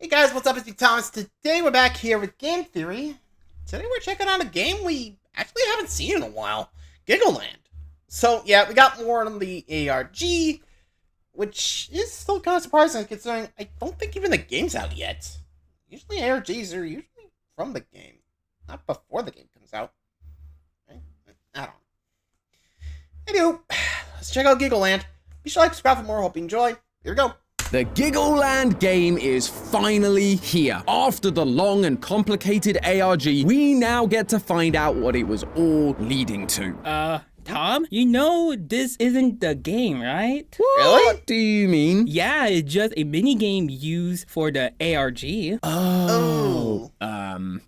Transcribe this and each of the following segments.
Hey guys, what's up? It's me, Thomas. Today we're back here with Game Theory. Today we're checking out a game we actually haven't seen in a while, Giggleland. So yeah, we got more on the ARG, which is still kind of surprising considering I don't think even the game's out yet. Usually ARGs are usually from the game, not before the game comes out. I don't know. Anywho, let's check out Giggleland. Be sure to like, subscribe for more. Hope you enjoy. Here we go. The Giggleland game is finally here. After the long and complicated ARG, we now get to find out what it was all leading to. Tom, you know this isn't the game, right? What do you mean? Yeah, it's just a mini game used for the ARG.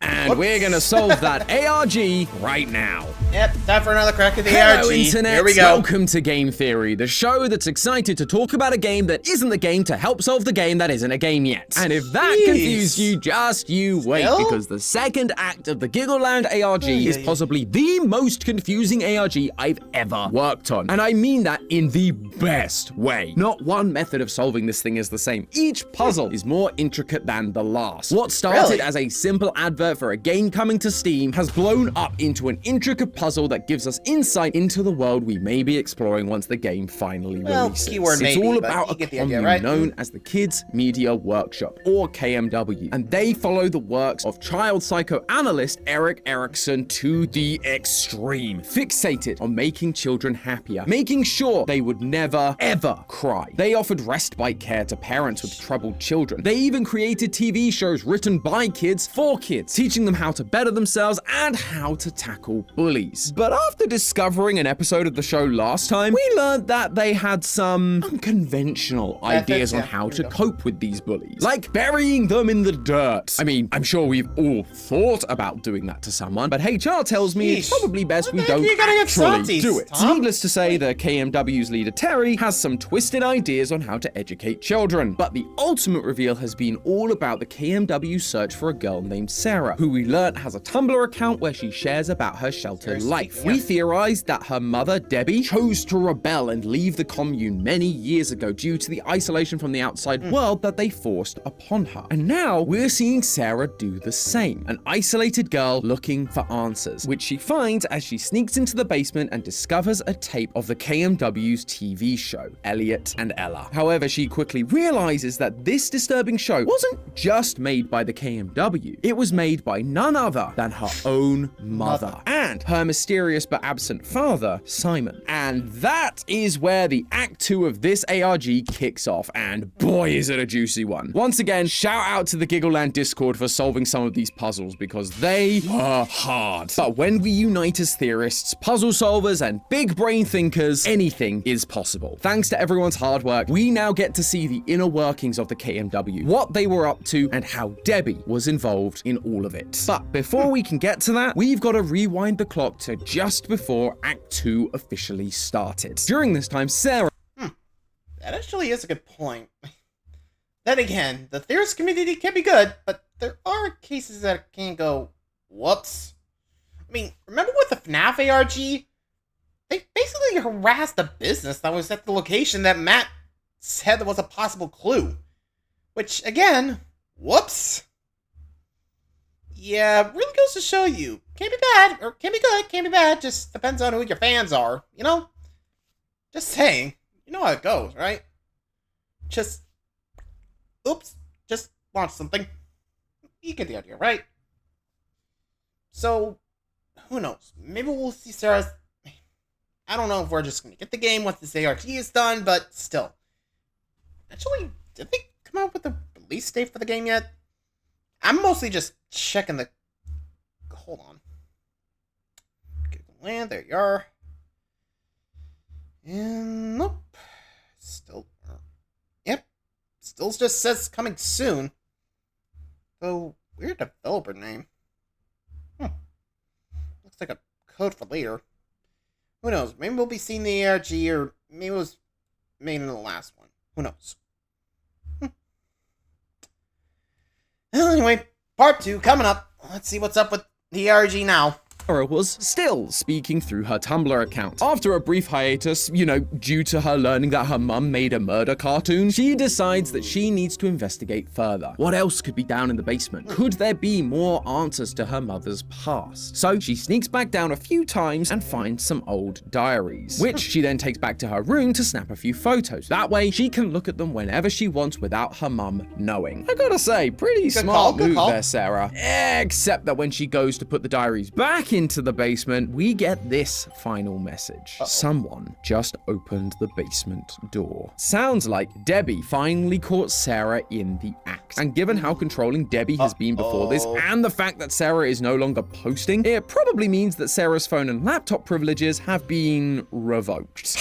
And we're gonna solve that ARG right now. Yep, time for another crack at the Hello, ARG. Internet. Here we go. Welcome to Game Theory, the show that's excited to talk about a game that isn't the game to help solve the game that isn't a game yet. And if that Jeez. confused you, just you wait, Still? because the second act of the Giggleland ARG is possibly the most confusing ARG I've ever worked on. And I mean that in the best way. Not one method of solving this thing is the same. Each puzzle is more intricate than the last. What started Really? as a simple advert for a game coming to Steam has blown up into an intricate puzzle that gives us insight into the world we may be exploring once the game finally releases. Keyword It's maybe, all but about you a get the commune idea, right? known as the Kids Media Workshop, or KMW, and they follow the works of child psychoanalyst Erik Erikson to the extreme, fixated on making children happier, making sure they would never, ever cry. They offered respite care to parents with troubled children. They even created TV shows written by kids for kids, teaching them how to better themselves and how to tackle bullies. But after discovering an episode of the show last time, we learned that they had some unconventional ideas on how to cope with these bullies, like burying them in the dirt. I mean, I'm sure we've all thought about doing that to someone, but HR tells me it's Sheesh. probably best What we the heck don't are you gonna get actually salty, do it. Tom? Needless to say, the KMW's leader Terry has some twisted ideas on how to educate children, but the ultimate reveal has been all about the KMW's search for a girl named Sarah, who we learnt has a Tumblr account where she shares about her sheltered life. yeah. We theorized that her mother, Debbie, chose to rebel and leave the commune many years ago due to the isolation from the outside world that they forced upon her. And now we're seeing Sarah do the same, an isolated girl looking for answers, which she finds as she sneaks into the basement and discovers a tape of the KMW's TV show, Elliot and Ella. However, she quickly realizes that this disturbing show wasn't just made by the KMW, it was made by none other than her own mother and her mysterious but absent father, Simon. And that is where the Act 2 of this ARG kicks off, and boy is it a juicy one. Once again, shout out to the Giggleland Discord for solving some of these puzzles because they were hard. But when we unite as theorists, puzzle solvers, and big brain thinkers, anything is possible. Thanks to everyone's hard work, we now get to see the inner workings of the KMW, what they were up to, and how Debbie was involved in all of it. But before we can get to that, we've got to rewind the clock to just before Act 2 officially started. During this time, Sarah That actually is a good point. Then again, the theorist community can be good, but there are cases that can go, whoops. I mean, remember with the FNAF ARG? They basically harassed the business that was at the location that Matt said there was a possible clue. Which, again, whoops. Yeah, it really goes to show you. Can't be bad, or can be good, can't be bad, just depends on who your fans are, you know? Just saying. You know how it goes, right? Just, oops, just launch something. You get the idea, right? So, who knows? Maybe we'll see Sarah's... I don't know if we're just going to get the game once this ARG is done, but still. Actually, did they come out with a release date for the game yet? I'm mostly just checking the... Hold on. Giggleland, there you are. And nope. Still. Yep. Still just says coming soon. Though, weird developer name. Looks like a code for later. Who knows? Maybe we'll be seeing the ARG, or maybe it was made in the last one. Who knows? Well, anyway, part 2 coming up. Let's see what's up with the ARG now. Sarah was still speaking through her Tumblr account. After a brief hiatus, due to her learning that her mum made a murder cartoon, she decides that she needs to investigate further. What else could be down in the basement? Could there be more answers to her mother's past? So she sneaks back down a few times and finds some old diaries, which she then takes back to her room to snap a few photos. That way, she can look at them whenever she wants without her mum knowing. I gotta say, pretty smart move there, Sarah. Except that when she goes to put the diaries back into the basement, we get this final message. Someone just opened the basement door. Sounds like Debbie finally caught Sarah in the act. And given how controlling Debbie has been before this, and the fact that Sarah is no longer posting, it probably means that Sarah's phone and laptop privileges have been revoked.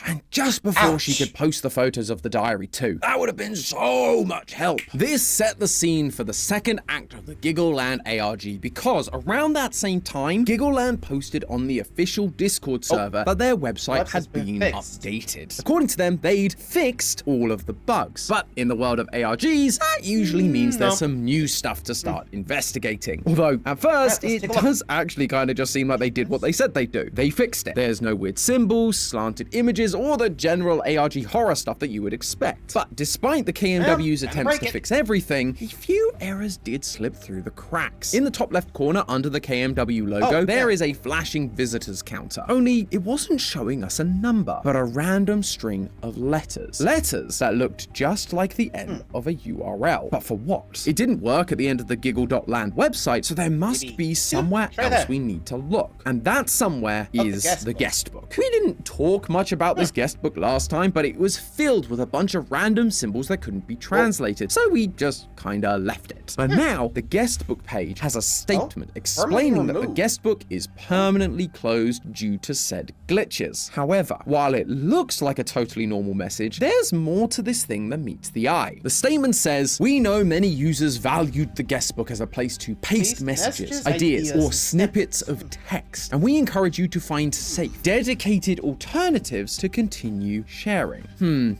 And just before she could post the photos of the diary too. That would have been so much help. This set the scene for the second act of the Giggleland ARG because around that same time, Giggleland posted on the official Discord server that their website had been updated. According to them, they'd fixed all of the bugs. But in the world of ARGs, that usually means there's some new stuff to start investigating. Although, at first, it does actually kind of just seem like they did what they said they'd do. They fixed it. There's no weird symbols, slanted images, or the general ARG horror stuff that you would expect. But despite the KMW's attempts to fix everything, a few errors did slip through the cracks. In the top left corner under the KMW logo, there is a flashing visitors counter. Only it wasn't showing us a number, but a random string of letters. Letters that looked just like the end of a URL. But for what? It didn't work at the end of the Giggle.land website, so there must be somewhere else we need to look. And that somewhere is the guest book. We didn't talk much about this guest book last time, but it was filled with a bunch of random symbols that couldn't be translated, so we just kinda left it. But now, the guest book page has a statement explaining that the guest book is permanently closed due to said glitches. However, while it looks like a totally normal message, there's more to this thing than meets the eye. The statement says, "We know many users valued the guest book as a place to paste messages, ideas, or snippets of text, and we encourage you to find safe, dedicated alternatives to continue sharing."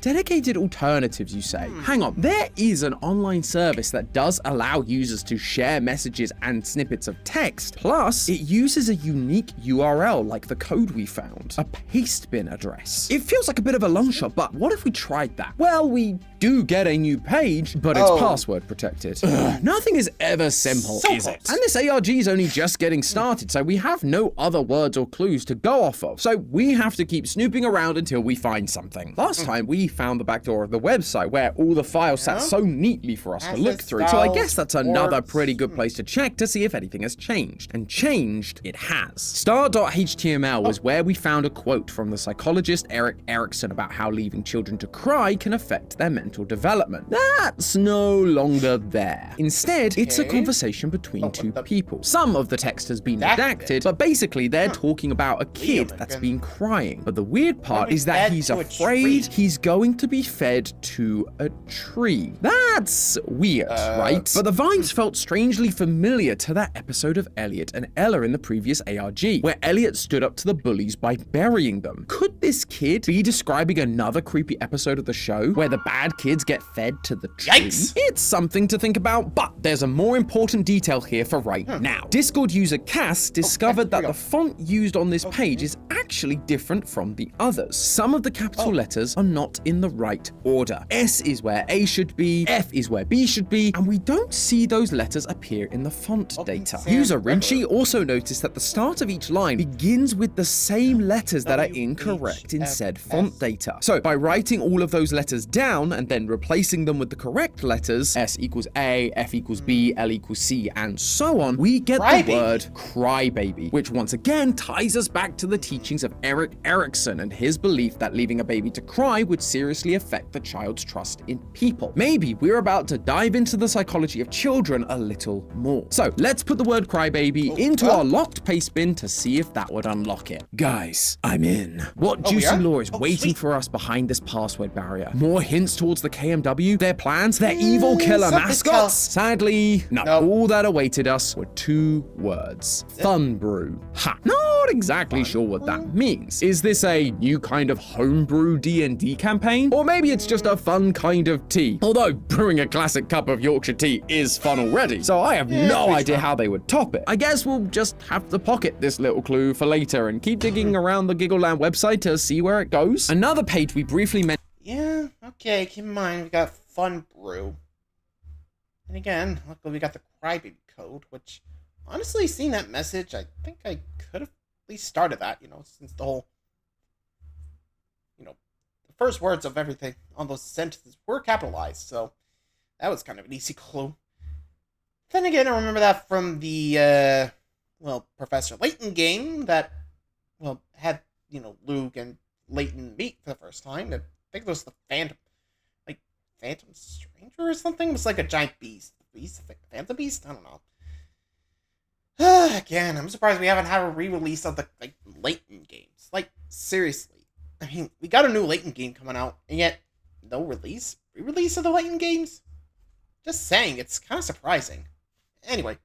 Dedicated alternatives, you say? Hang on, there is an online service that does allow users to share messages and snippets of text, plus it uses a unique URL like the code we found, a paste bin address. It feels like a bit of a long shot, but what if we tried that? Well, we do get a new page, but it's password protected. Nothing is ever simple, is it? And this ARG is only just getting started, so we have no other words or clues to go off of. So we have to keep snooping around until we find something. Last time we found the back door of the website where all the files sat so neatly for us to look through. So I guess that's another pretty good place to check to see if anything has changed. And changed it has. Star.html was where we found a quote from the psychologist Erik Erikson about how leaving children to cry can affect their mental development. That's no longer there. Instead, it's a conversation between two people. Some of the text has been redacted, but basically they're talking about a kid that's been crying. But the weird part is that he's afraid he's going to be fed to a tree. That's weird, right? But the vibes felt strangely familiar to that episode of Elliot and Ella in the previous ARG, where Elliot stood up to the bullies by burying them. Could this kid be describing another creepy episode of the show where the bad kids get fed to the tree? Yikes. It's something to think about, but there's a more important detail here for right now. Discord user Cass discovered that the font used on this page is actually different from the others. Some of the capital letters are not in the right order. S is where A should be, F is where B should be, and we don't see those letters appear in the font data. User Rinchi also noticed that the start of each line begins with the same letters that are incorrect in said font data. So by writing all of those letters down and then replacing them with the correct letters, S equals A, F equals B, L equals C, and so on, we get the word crybaby, which once again ties us back to the teachings of Erik Erikson and his belief that leaving a baby to cry would seriously affect the child's trust in people. Maybe we're about to dive into the psychology of children a little more. So let's put the word crybaby into our locked paste bin to see if that would unlock it. Guys, I'm in. What juicy lore is waiting for us behind this password barrier? More hints towards the KMW, their plans, their evil killer mascots? Sadly, no. All that awaited us were two words. Fun brew. Ha. Not not exactly sure what that means. Is this a new kind of homebrew D&D campaign? Or maybe it's just a fun kind of tea. Although brewing a classic cup of Yorkshire tea is fun already, so I have no idea how they would top it. I guess we'll just have to pocket this little clue for later and keep digging around the Giggleland website to see where it goes. Another page we briefly mentioned. Yeah, okay, keep in mind we got Fun Brew. And again, luckily we got the Crybaby code, which, honestly, seeing that message, I think I could have at least started that, since the whole, the first words of everything on those sentences were capitalized, so that was kind of an easy clue. Then again, I remember that from the, Professor Layton game that, had, Luke and Layton meet for the first time. I think it was the Phantom Stranger or something? It was like a giant beast. Phantom Beast? I don't know. Again, I'm surprised we haven't had a re-release of the, Layton games. Seriously. I mean, we got a new Layton game coming out, and yet, no re-release of the Layton games? Just saying, it's kind of surprising. Anyway.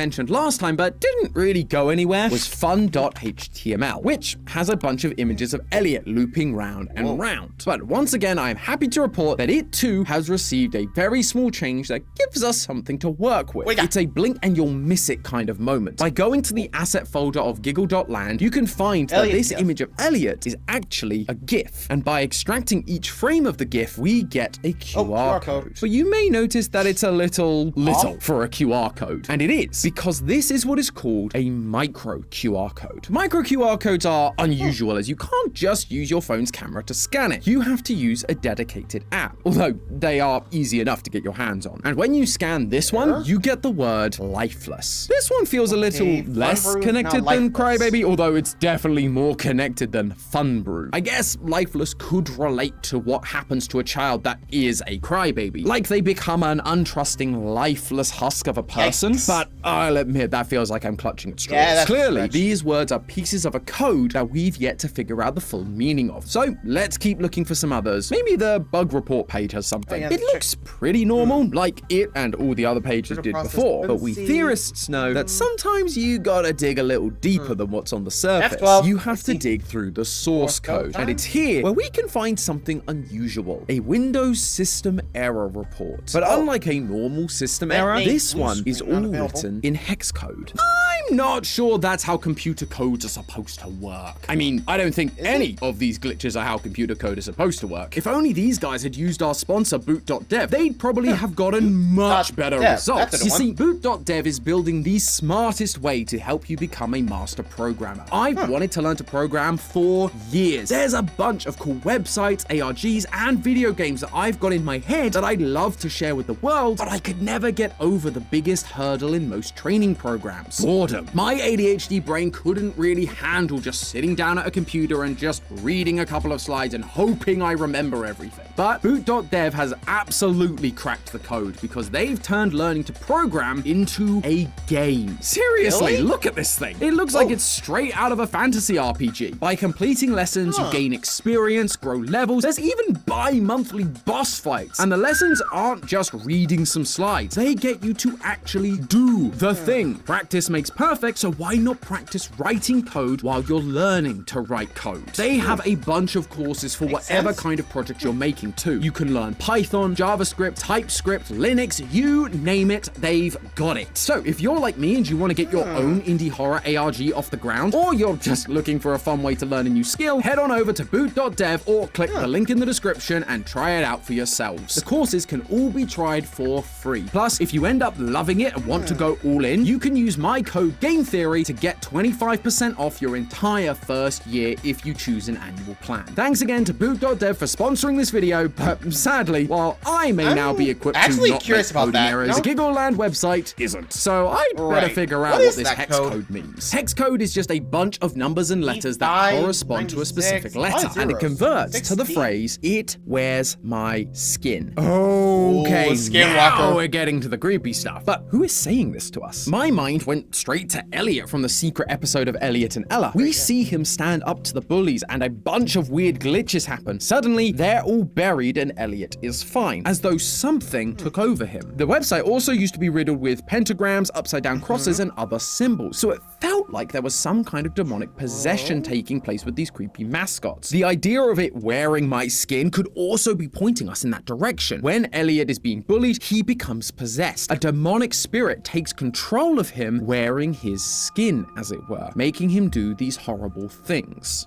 Mentioned last time, but didn't really go anywhere, was fun.html, which has a bunch of images of Elliot looping round and round. But once again, I'm happy to report that it too has received a very small change that gives us something to work with. It's a blink and you'll miss it kind of moment. By going to the asset folder of giggle.land, you can find that this image of Elliot is actually a GIF. And by extracting each frame of the GIF, we get a QR code. But you may notice that it's a little for a QR code. And it is, because this is what is called a micro QR code. Micro QR codes are unusual as you can't just use your phone's camera to scan it. You have to use a dedicated app, although they are easy enough to get your hands on. And when you scan this one, you get the word lifeless. This one feels a little less connected than Crybaby, although it's definitely more connected than Fun Brew. I guess lifeless could relate to what happens to a child that is a crybaby. Like they become an untrusting, lifeless husk of a person, but I'll admit that feels like I'm clutching at straws. Yeah, clearly, these words are pieces of a code that we've yet to figure out the full meaning of. So let's keep looking for some others. Maybe the bug report page has something. It looks pretty normal, like it and all the other pages did before. But we theorists know that sometimes you gotta dig a little deeper than what's on the surface. You have to dig through the source code. And it's here where we can find something unusual. A Windows system error report. But unlike a normal system error, this one is all written in hex code. I'm not sure that's how computer codes are supposed to work. I mean, I don't think any of these glitches are how computer code is supposed to work. If only these guys had used our sponsor boot.dev, they'd probably have gotten much better results. You see, boot.dev is building the smartest way to help you become a master programmer. I've wanted to learn to program for years. There's a bunch of cool websites, ARGs, and video games that I've got in my head that I'd love to share with the world, but I could never get over the biggest hurdle in most training programs: boredom. My ADHD brain couldn't really handle just sitting down at a computer and just reading a couple of slides and hoping I remember everything. But boot.dev has absolutely cracked the code because they've turned learning to program into a game. Seriously, look at this thing. It looks like it's straight out of a fantasy RPG. By completing lessons, you gain experience, grow levels. There's even bi-monthly boss fights. And the lessons aren't just reading some slides. They get you to actually do the thing. Practice makes perfect, so why not practice writing code while you're learning to write code? They have a bunch of courses for whatever kind of project you're making too. You can learn Python, JavaScript, TypeScript, Linux, you name it, they've got it. So if you're like me and you want to get your own indie horror ARG off the ground, or you're just looking for a fun way to learn a new skill, head on over to boot.dev or click the link in the description and try it out for yourselves. The courses can all be tried for free. Plus, if you end up loving it and want to go all in, you can use my code GameTheory to get 25% off your entire first year if you choose an annual plan. Thanks again to boot.dev for sponsoring this video, but sadly, while I may now be equipped to not make coding errors, the Giggleland website isn't. So I'd better figure out what this hex code means. Hex code is just a bunch of numbers and letters that correspond to a specific letter, and it converts to the phrase, "It wears my skin." Okay, now we're getting to the creepy stuff. But who is saying this to us? My mind went straight to Elliot from the secret episode of Elliot and Ella. We see him stand up to the bullies and a bunch of weird glitches happen. Suddenly, they're all buried and Elliot is fine, as though something took over him. The website also used to be riddled with pentagrams, upside down crosses, and other symbols, so it felt felt like there was some kind of demonic possession taking place with these creepy mascots. The idea of it wearing my skin could also be pointing us in that direction. When Elliot is being bullied, he becomes possessed. A demonic spirit takes control of him, wearing his skin, as it were, making him do these horrible things.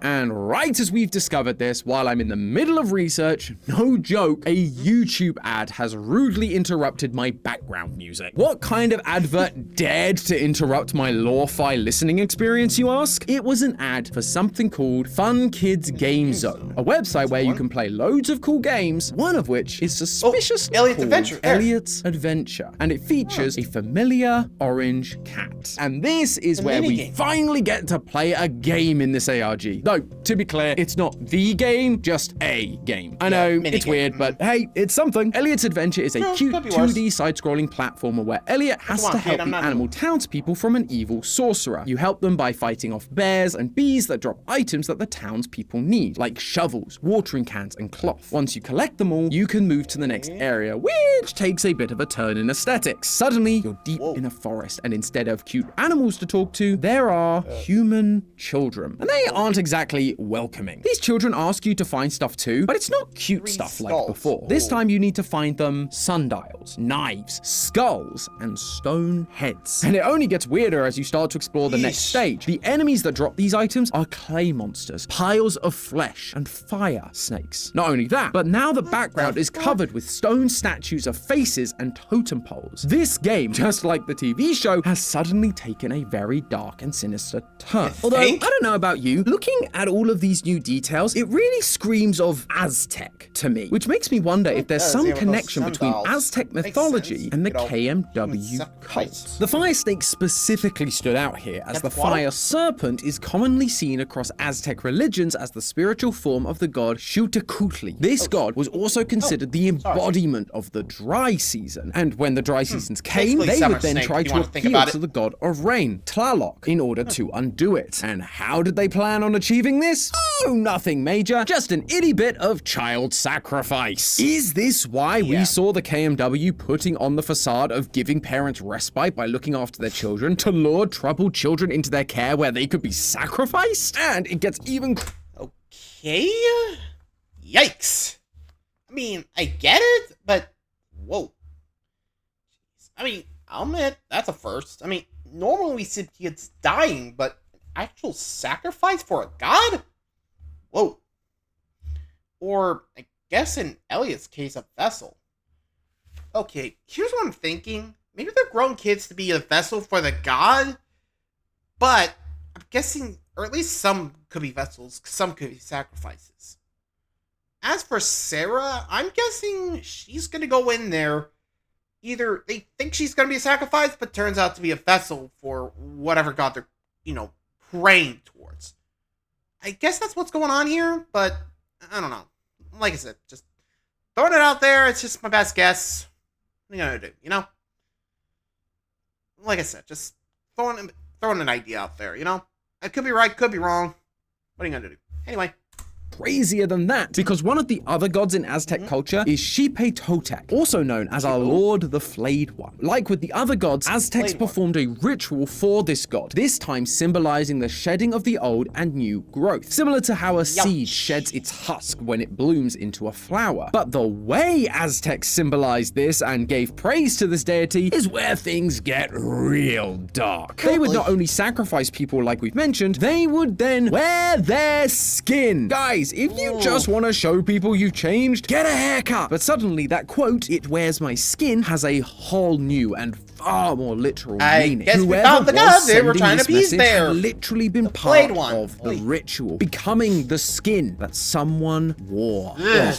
And right as we've discovered this, while I'm in the middle of research, no joke, a YouTube ad has rudely interrupted my background music. What kind of advert dared to interrupt my lo-fi listening experience, you ask? It was an ad for something called Fun Kids Game Zone, a website where you can play loads of cool games, one of which is suspiciously Elliot's Adventure. There. Elliot's Adventure, and it features a familiar orange cat. And this is where we finally get to play a game in this ARG. No, to be clear, it's not the game, just a game. I know, it's weird, but hey, it's something. Elliot's Adventure is a cute 2D side-scrolling platformer where Elliot has to help the animal townspeople from an evil sorcerer. You help them by fighting off bears and bees that drop items that the townspeople need, like shovels, watering cans, and cloth. Once you collect them all, you can move to the next area, which takes a bit of a turn in aesthetics. Suddenly, you're deep in a forest, and instead of cute animals to talk to, there are human children. And they aren't exactly welcoming. These children ask you to find stuff too, but it's not cute stuff like before. This time you need to find them sundials, knives, skulls, and stone heads. And it only gets weirder as you start to explore the next stage. The enemies that drop these items are clay monsters, piles of flesh, and fire snakes. Not only that, but now the background is covered with stone statues of faces and totem poles. This game, just like the TV show, has suddenly taken a very dark and sinister turn. Although, I don't know about you, looking at all of these new details, it really screams of Aztec to me, which makes me wonder if there's some connection between Aztec mythology and the KMW cult. The fire snake specifically stood out here, as the fire serpent is commonly seen across Aztec religions as the spiritual form of the god Xiuhtecutli. This god was also considered the embodiment of the dry season, and when the dry seasons came, they would then try to appeal to the god of rain, Tlaloc, in order to undo it. And how did they plan on achieving this? Oh, nothing major, just an itty bit of child sacrifice. Is this why we saw the KMW putting on the facade of giving parents respite by looking after their children to lure troubled children into their care where they could be sacrificed? And it gets even... Okay? Yikes. I mean, I get it, but whoa. I mean, I'll admit, that's a first. I mean, normally we see kids dying, but actual sacrifice for a god? Whoa. Or, I guess in Elliot's case, a vessel. Okay, here's what I'm thinking. Maybe they're grown kids to be a vessel for the god, but I'm guessing, or at least some could be vessels, some could be sacrifices. As for Sarah, I'm guessing she's gonna go in there. Either they think she's gonna be a sacrifice, but turns out to be a vessel for whatever god they're, praying towards. I guess that's what's going on here, but I don't know. Like I said, just throwing it out there, it's just my best guess. What are you gonna do, Like I said, just throwing an idea out there, I could be right, could be wrong. What are you gonna do? Anyway. Crazier than that, because one of the other gods in Aztec culture is Xiuhtecutli, also known as our Lord the Flayed One. Like with the other gods, Aztecs performed a ritual for this god, this time symbolizing the shedding of the old and new growth, similar to how a seed sheds its husk when it blooms into a flower. But the way Aztecs symbolized this and gave praise to this deity is where things get real dark. They would not only sacrifice people like we've mentioned, they would then wear their skin. Guys, if you just want to show people you've changed, get a haircut. But suddenly that quote, "it wears my skin," has a whole new and far more literal meaning. Guess we found the gods they were trying to appease there. Had literally been part of the ritual, becoming the skin that someone wore.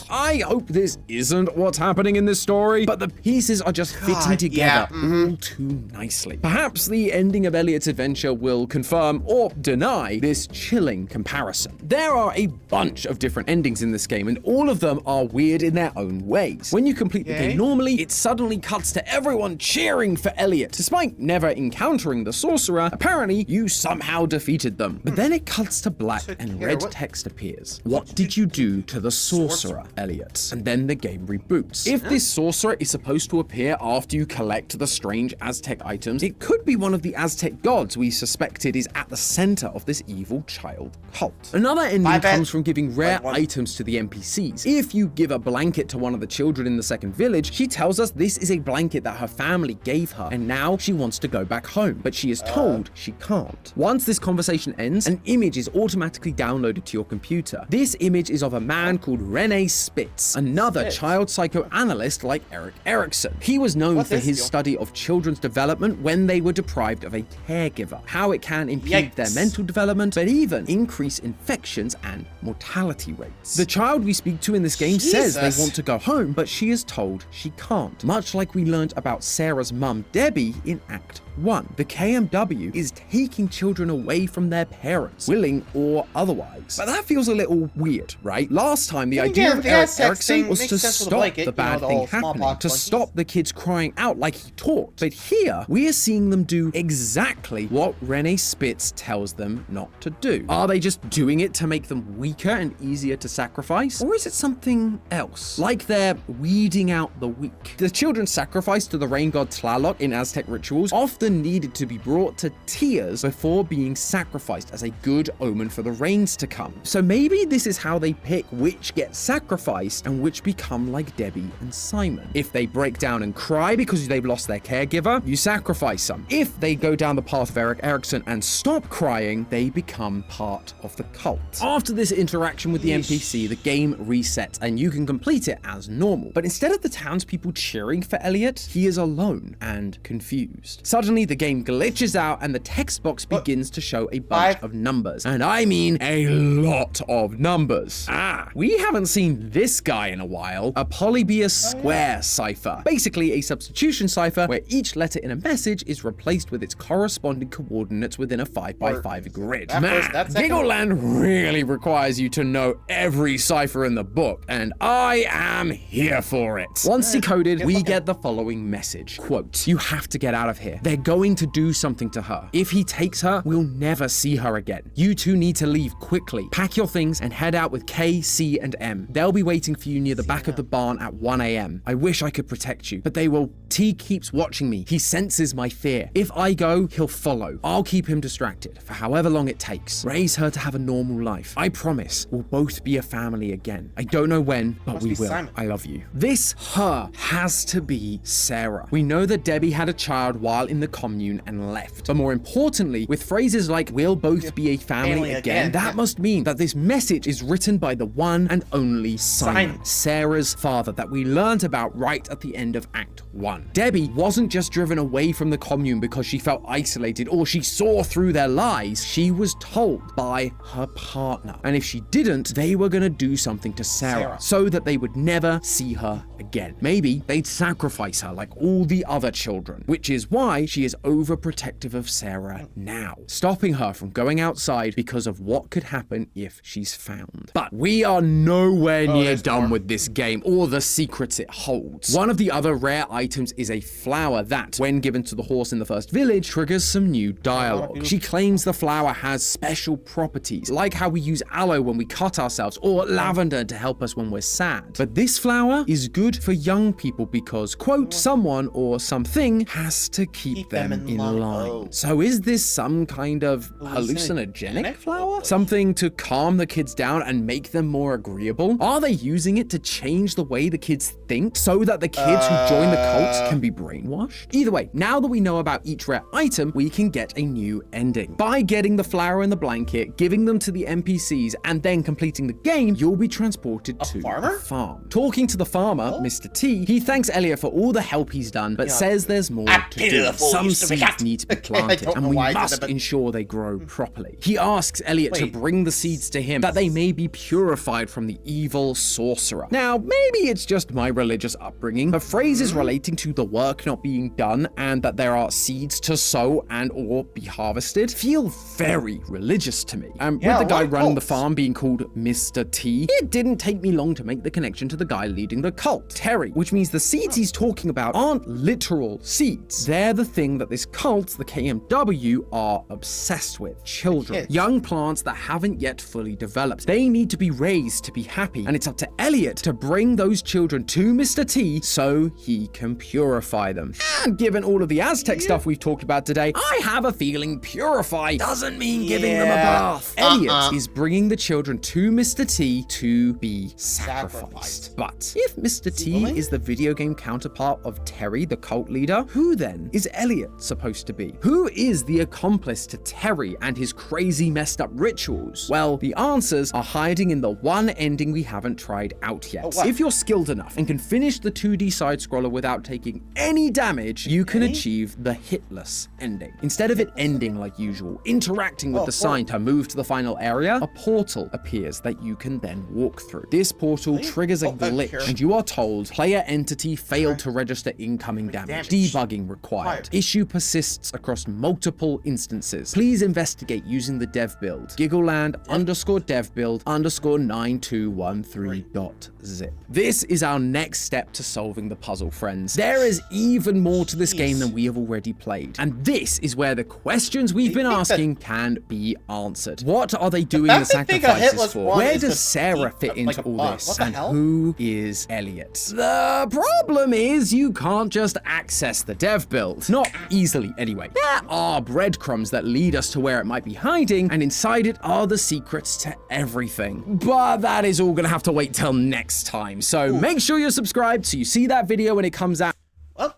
I hope this isn't what's happening in this story, but the pieces are just fitting together all too nicely. Perhaps the ending of Elliot's adventure will confirm or deny this chilling comparison. There are a bunch bunch of different endings in this game, and all of them are weird in their own ways. When you complete the game normally, it suddenly cuts to everyone cheering for Elliot. Despite never encountering the sorcerer, apparently you somehow defeated them. But then it cuts to black and red text appears. What did you do to the sorcerer, Elliot? And then the game reboots. If this sorcerer is supposed to appear after you collect the strange Aztec items, it could be one of the Aztec gods we suspected is at the center of this evil child cult. Another ending comes from giving rare items to the NPCs. If you give a blanket to one of the children in the second village, she tells us this is a blanket that her family gave her, and now she wants to go back home, but she is told she can't. Once this conversation ends, an image is automatically downloaded to your computer. This image is of a man called Rene Spitz, another child psychoanalyst like Erik Erikson. He was known for his study of children's development when they were deprived of a caregiver, how it can impede their mental development, but even increase infections and mortality rates. The child we speak to in this game says they want to go home, but she is told she can't, much like we learned about Sarah's mum, Debbie, in Act 1. The KMW is taking children away from their parents, willing or otherwise. But that feels a little weird, right? Last time, the idea of Erik Erikson was to stop the bad thing happening, to stop the kids crying out like he taught. But here, we are seeing them do exactly what Rene Spitz tells them not to do. Are they just doing it to make them weaker and easier to sacrifice? Or is it something else? Like they're weeding out the weak. The children sacrificed to the rain god Tlaloc in Aztec rituals often needed to be brought to tears before being sacrificed as a good omen for the rains to come. So maybe this is how they pick which get sacrificed and which become like Debbie and Simon. If they break down and cry because they've lost their caregiver, you sacrifice them. If they go down the path of Erik Erikson and stop crying, they become part of the cult. After this interaction with the NPC, the game resets and you can complete it as normal. But instead of the townspeople cheering for Elliot, he is alone and confused. Suddenly, the game glitches out and the text box begins to show a bunch of numbers. And I mean a lot of numbers. We haven't seen this guy in a while. A polybius square cipher. Basically a substitution cipher where each letter in a message is replaced with its corresponding coordinates within a 5x5 grid. Man, Giggleland really requires you to know every cipher in the book, and I am here for it. Once decoded, we get the following message. Quote, "You have to get out of here. They're going to do something to her. If he takes her, we'll never see her again. You two need to leave quickly. Pack your things and head out with K, C, and M. They'll be waiting for you near the back of the barn at 1 a.m. I wish I could protect you, but they will. T keeps watching me. He senses my fear. If I go, he'll follow. I'll keep him distracted for however long it takes. Raise her to have a normal life. I promise we'll both be a family again. I don't know when, but we will. Simon. I love you." This her has to be Sarah. We know that Debbie had a child while in the commune and left. But more importantly, with phrases like "we'll both be a family again," that must mean that this message is written by the one and only Simon, Sarah's father, that we learned about right at the end of Act 1. Debbie wasn't just driven away from the commune because she felt isolated or she saw through their lies. She was told by her partner. And if she didn't, they were gonna do something to Sarah so that they would never see her again. Maybe they'd sacrifice her like all the other children, which is why she is overprotective of Sarah now, stopping her from going outside because of what could happen if she's found. But we are nowhere near done with this game or the secrets it holds. One of the other rare items is a flower that, when given to the horse in the first village, triggers some new dialogue. She claims the flower has special properties, like how we use aloe when we cut ourselves or lavender to help us when we're sad. But this flower is good for young people because, quote, "someone or something has to keep them in line." So is this some kind of hallucinogenic flower? Something to calm the kids down and make them more agreeable? Are they using it to change the way the kids think so that the kids who join the cult can be brainwashed? Either way, now that we know about each rare item, we can get a new ending. By getting the flower and the blanket, giving them to the NPCs, and then completing the game, you'll be transported to a farm. Talking to the farmer, Mr. T, he thanks Elliot for all the help he's done, but says there's more to do. Some seeds need to be planted, and we must ensure they grow properly. He asks Elliot to bring the seeds to him, that they may be purified from the evil sorcerer. Now, maybe it's just my religious upbringing, but phrases relating to the work not being done and that there are seeds to sow and or be harvested feel very religious to me. With the guy running the farm being called Mr. T, it didn't take me long to make the connection to the guy leading the cult, Terry, which means the seeds he's talking about aren't literal seeds. They're the thing that this cult, the KMW, are obsessed with. Children. Young plants that haven't yet fully developed. They need to be raised to be happy, and it's up to Elliot to bring those children to Mr. T so he can purify them. And given all of the Aztec stuff we've talked about today, I have a feeling purify doesn't mean giving them a bath. Elliot is bringing the children to Mr. T to be sacrificed. But if Mr. T is the video game counterpart of Terry, the cult leader, who then is Elliot supposed to be? Who is the accomplice to Terry and his crazy messed up rituals? Well, the answers are hiding in the one ending we haven't tried out yet. If you're skilled enough and can finish the 2D side-scroller without taking any damage, you can achieve the hitless ending. Instead of it ending like usual, interacting with the sign to move to the final area, a portal appears that you can then walk through. This portal triggers a glitch, and you are told player entity failed to register incoming damage. Debugging required. Issue persists across multiple instances. Please investigate using the dev build. Giggleland _dev build _9213.zip. This is our next step to solving the puzzle, friends. There is even more to this game than we have already played. And this is where the questions we've been asking can be answered. What are they doing the sacrifices for? Where does Sarah fit into all this? And who is Elliot? The problem is you can't just access the dev build. Not easily, anyway. There are breadcrumbs that lead us to where it might be hiding, and inside it are the secrets to everything. But that is all gonna have to wait till next time. So make sure you're subscribed so you see that video when it comes out. Well,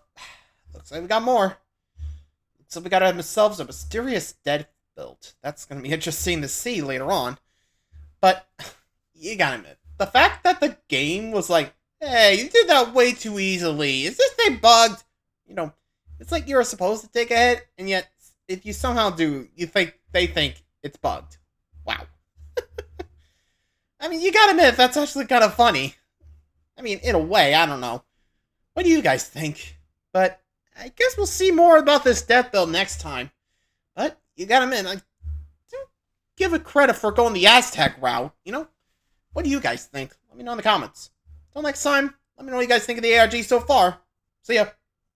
looks like we got more. So we got ourselves a mysterious dead build. That's going to be interesting to see later on. But you gotta admit, the fact that the game was like, hey, you did that way too easily. Is this thing bugged? You know, it's like you're supposed to take a hit, and yet if you somehow do, they think it's bugged. Wow. I mean, you gotta admit, that's actually kind of funny. I mean, in a way, I don't know. What do you guys think? But I guess we'll see more about this death build next time. But you gotta admit, I do give it credit for going the Aztec route, you know? What do you guys think? Let me know in the comments. Till next time, let me know what you guys think of the ARG so far. See ya.